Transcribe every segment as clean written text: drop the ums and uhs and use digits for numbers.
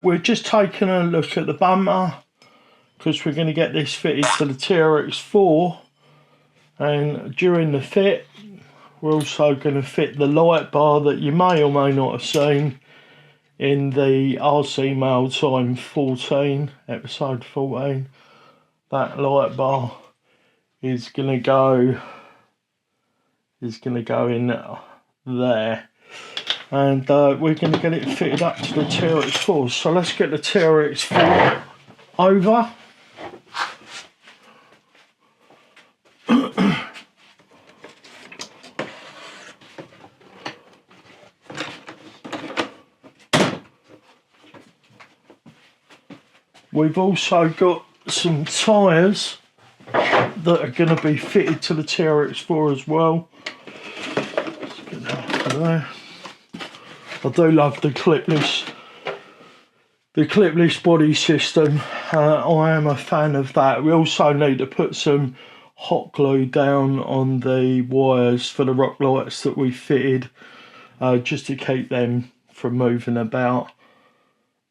We're just taking a look at the bumper because we're going to get this fitted to the TRX4, and during the fit we're also going to fit the light bar that you may or may not have seen in the RC Mail Time 14, episode 14. That light bar is going to go in there, and we're going to get it fitted up to the TRX4. So let's get the TRX4 over. We've also got some tyres that are going to be fitted to the TRX4 as well. Let's get that out of there. I do love the clipless body system. I am a fan of that. We also need to put some hot glue down on the wires for the rock lights that we fitted, just to keep them from moving about.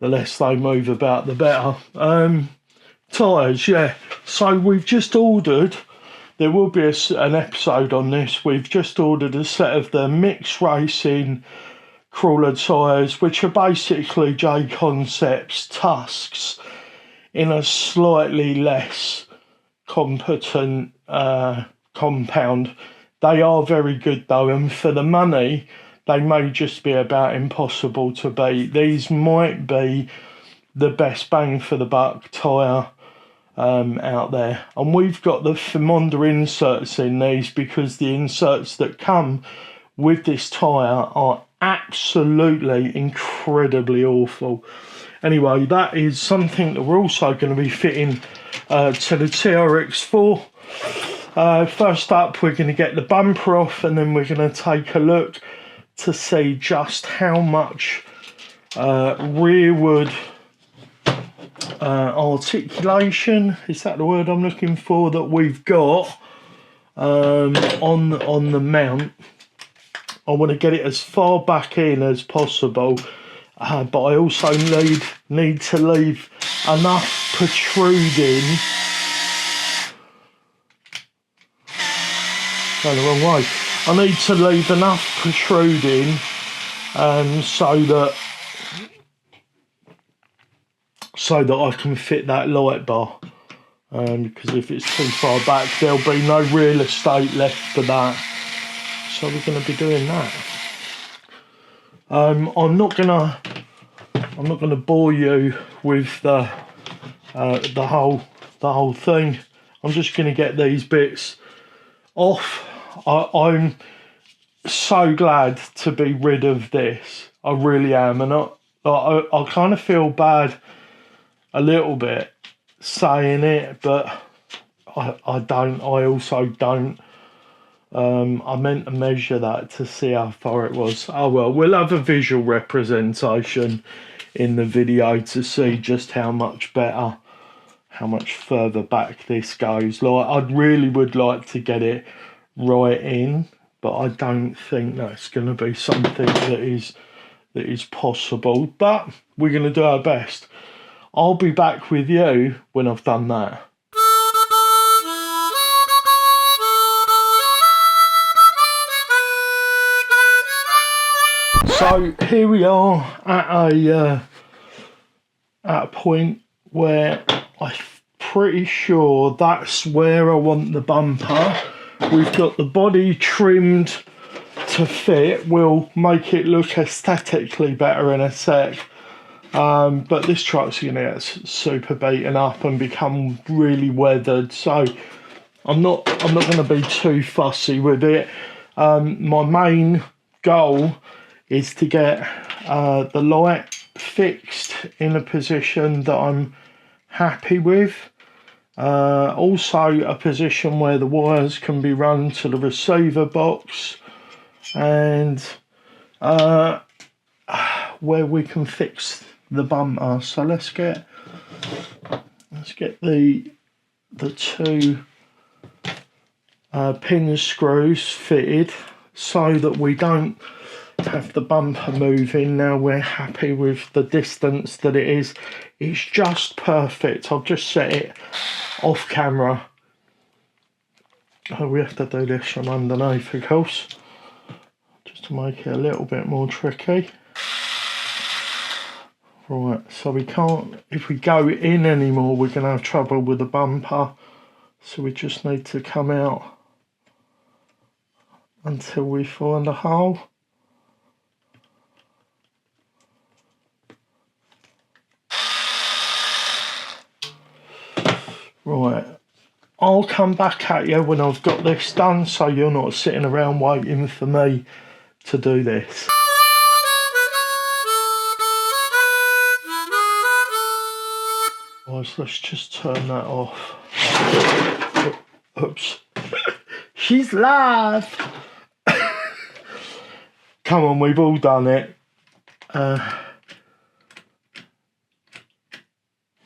The less they move about, the better. Tyres, yeah. So we've just ordered, there will be an episode on this, we've just ordered a set of the Mixed Racing crawler tyres, which are basically J Concepts Tusks in a slightly less competent compound. They are very good though, and for the money, they may just be about impossible to beat. These might be the best bang for the buck tyre out there. And we've got the Femonda inserts in these because the inserts that come with this tyre are absolutely incredibly awful. Anyway, that is something that we're also going to be fitting to the TRX4. First up, we're going to get the bumper off, and then we're going to take a look to see just how much rearward articulation, is that the word I'm looking for, that we've got on the mount. I want to get it as far back in as possible, but I also need to leave enough protruding. Going the wrong way. I need to leave enough protruding so that I can fit that light bar, because if it's too far back there'll be no real estate left for that. So we're going to be doing that. I'm not gonna bore you with the whole thing. I'm just going to get these bits off. I'm so glad to be rid of this. I really am, and I kind of feel bad a little bit saying it, but I don't. I also don't. I meant to measure that to see how far it was. Oh well, we'll have a visual representation in the video to see just how much better, how much further back this goes. Like, I really would like to get it right in, but I don't think that's going to be something that is possible, but we're going to do our best. I'll be back with you when I've done that. So here we are at a point where I'm pretty sure that's where I want the bumper. We've got the body trimmed to fit. We'll make it look aesthetically better in a sec. But this truck's going to get super beaten up and become really weathered. So I'm not going to be too fussy with it. My main goal is to get the light fixed in a position that I'm happy with. Also a position where the wires can be run to the receiver box, and where we can fix the bumper. So let's get the two pin screws fitted so that we don't have the bumper moving. Now we're happy with the distance that it is. It's just perfect. I've just set it off camera. Oh, we have to do this from underneath, of course, just to make it a little bit more tricky. Right, so we can't, if we go in anymore, we're going to have trouble with the bumper. So we just need to come out until we find a hole. Right, I'll come back at you when I've got this done, so you're not sitting around waiting for me to do this. Guys, let's just turn that off. Oops. She's live. Come on, we've all done it.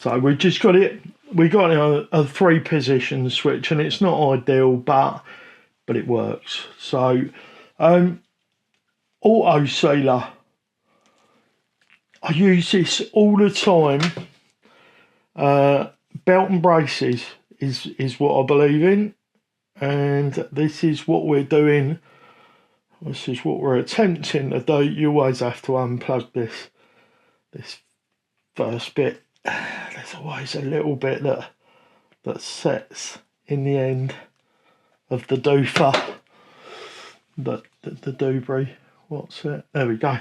So we just got it. We got it on a 3-position switch, and it's not ideal, but it works. So, auto sealer. I use this all the time. Belt and braces is what I believe in, and this is what we're doing. This is what we're attempting to do. You always have to unplug this first bit. There's always a little bit that sets in the end of the doofer, the doobry. What's it? There we go.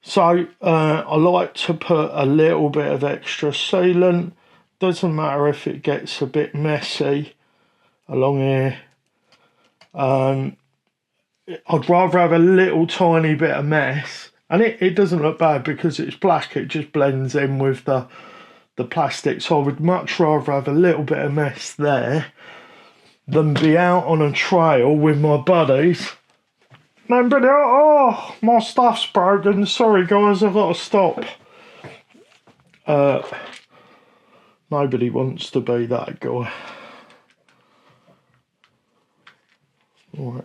So I like to put a little bit of extra sealant. Doesn't matter if it gets a bit messy along here. I'd rather have a little tiny bit of mess, and it doesn't look bad because it's black. It just blends in with the plastic. So I would much rather have a little bit of mess there than be out on a trail with my buddies. But oh, my stuff's broken. Sorry guys, I've got to stop. Nobody wants to be that guy. Right.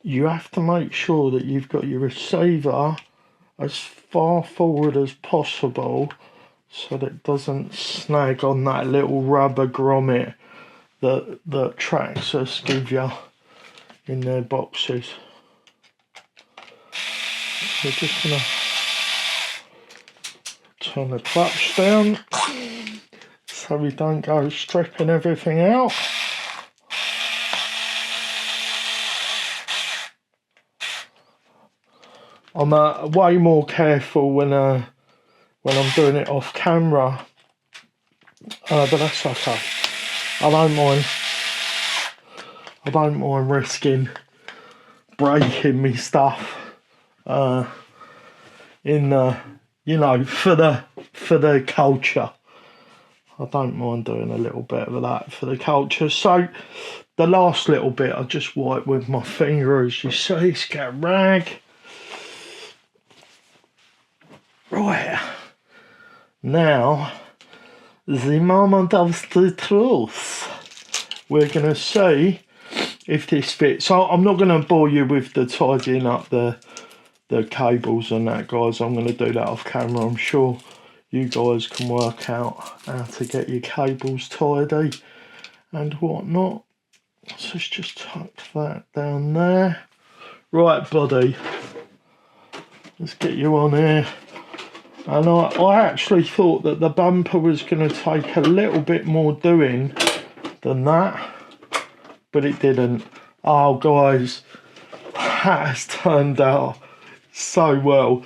You have to make sure that you've got your receiver as far forward as possible so that it doesn't snag on that little rubber grommet that Traxxas give you in their boxes. We're just going to turn the clutch down so we don't go stripping everything out. I'm way more careful when I'm doing it off camera, but that's okay. I don't mind risking breaking me stuff. You know, for the culture. I don't mind doing a little bit of that for the culture. So the last little bit I just wipe with my finger, as you see. It's got a rag. Right. Now, the moment of the truth. We're going to see if this fits. So I'm not going to bore you with the tidying up the cables and that, guys. I'm going to do that off camera. I'm sure you guys can work out how to get your cables tidy and whatnot. So let's just tuck that down there. Right, buddy. Let's get you on here. And I actually thought that the bumper was going to take a little bit more doing than that, but it didn't. Oh, guys, that has turned out so well.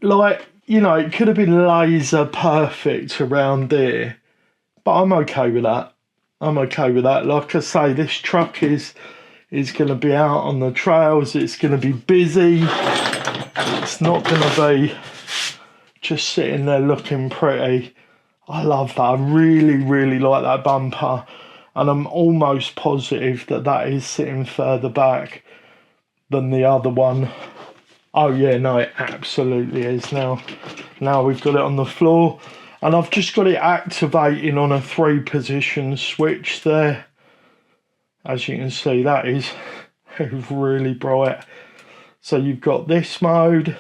Like, you know, it could have been laser perfect around here, but I'm okay with that. I'm okay with that. Like I say, this truck is going to be out on the trails. It's going to be busy. It's not going to be just sitting there looking pretty. I love that. I really, really like that bumper. And I'm almost positive that is sitting further back than the other one. Oh yeah, no, it absolutely is now. Now we've got it on the floor. And I've just got it activating on a 3-position switch there. As you can see, that is It's really bright. So you've got this mode,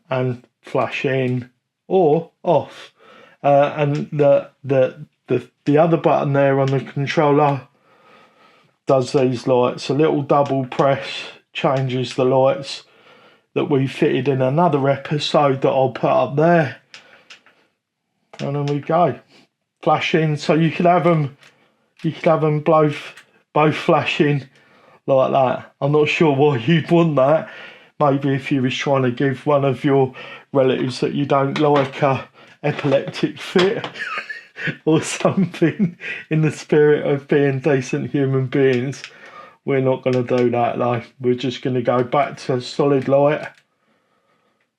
and flash in or off. And the other button there on the controller does these lights. A little double press changes the lights that we fitted in another episode that I'll put up there. And then we go. Flash in, so you could have them both flashing like that. I'm not sure why you'd want that. Maybe if you was trying to give one of your relatives that you don't like a epileptic fit or something, in the spirit of being decent human beings. We're not going to do that though. We're just going to go back to solid light.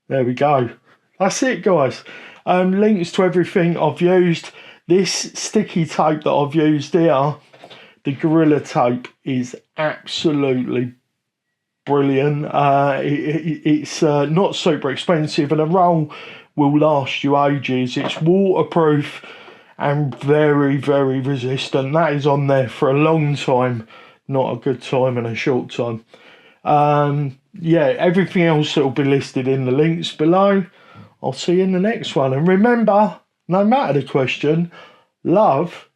There we go. That's it, guys. Links to everything I've used. This sticky tape that I've used here, the Gorilla Tape, is absolutely brilliant. It's not super expensive, and a roll will last you ages. It's waterproof and very, very resistant. That is on there for a long time, not a good time and a short time. Yeah, everything else will be listed in the links below. I'll see you in the next one. And remember, no matter the question, love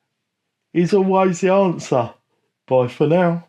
is always the answer. Bye for now.